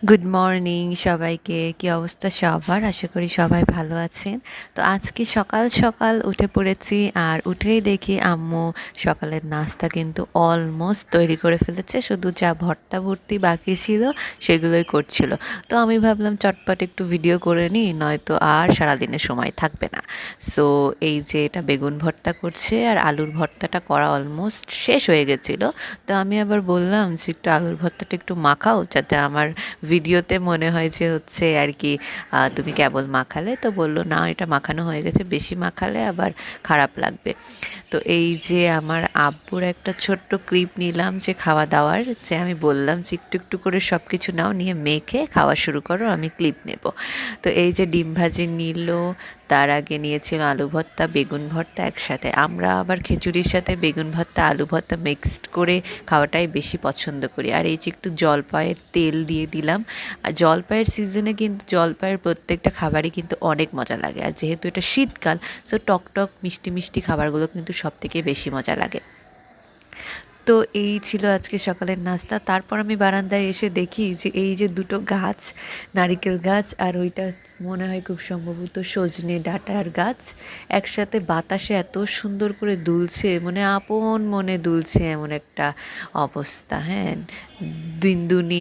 Good morning সবাইকে। কি অবস্থা সবার? আশা করি সবাই ভালো আছেন। তো আজকে সকাল সকাল উঠে পড়েছি, আর উঠেই দেখি আম্মু সকালের নাস্তা কিন্তু অলমোস্ট তৈরি করে ফেলেছে, শুধু যা ভর্তা ভর্তি বাকি ছিল সেগুলোই করছিল। তো আমি ভাবলাম চটপট একটু ভিডিও করে নিই, নয়তো আর সারাদিনের সময় থাকবে না। সো এই যে এটা বেগুন ভর্তা করছে, আর আলুর ভর্তাটা করা অলমোস্ট শেষ হয়ে গেছিলো। তো আমি আবার বললাম যে একটু আলুর ভর্তাটা একটু মাখাও, যাতে আমার ভিডিওতে মনে হয় যে হচ্ছে আর কি তুমি কেবল মাখালে। তো বললো না, এটা মাখানো হয়ে গেছে, বেশি মাখালে আবার খারাপ লাগবে। তো এই যে আমার আব্বুর একটা ছোট্ট ক্লিপ নিলাম যে খাওয়া দাওয়ার, যে আমি বললাম যে একটু একটু করে সব কিছু নাও, নিয়ে মেখে খাওয়া শুরু করো, আমি ক্লিপ নেব। তো এই যে ডিম ভাজি নিল, তার আগে নিয়েছিল আলু ভর্তা বেগুন ভর্তা একসাথে। আমরা আবার খিচুড়ির সাথে বেগুন ভর্তা আলু ভর্তা মিক্সড করে খাওয়াটাই বেশি পছন্দ করি। আর এই যে একটু জলপাইয়ের তেল দিয়ে দিলাম। আর জলপাইয়ের সিজনে কিন্তু জলপাইয়ের প্রত্যেকটা খাবারই কিন্তু অনেক মজা লাগে, আর যেহেতু এটা শীতকাল, সো টক টক মিষ্টি মিষ্টি খাবারগুলো কিন্তু সব থেকে বেশি মজা লাগে। তো এই ছিল আজকে সকালের নাস্তা। তারপর আমি বারান্দায় এসে দেখি যে এই যে দুটো গাছ, নারিকেল গাছ আর ওইটা মনে হয় খুব সম্ভবত সজনে ডাঁটার গাছ, একসাথে বাতাসে এত সুন্দর করে দুলছে, মানে আপন মনে দুলছে, এমন একটা অবস্থা। হ্যাঁ, দিন দুনি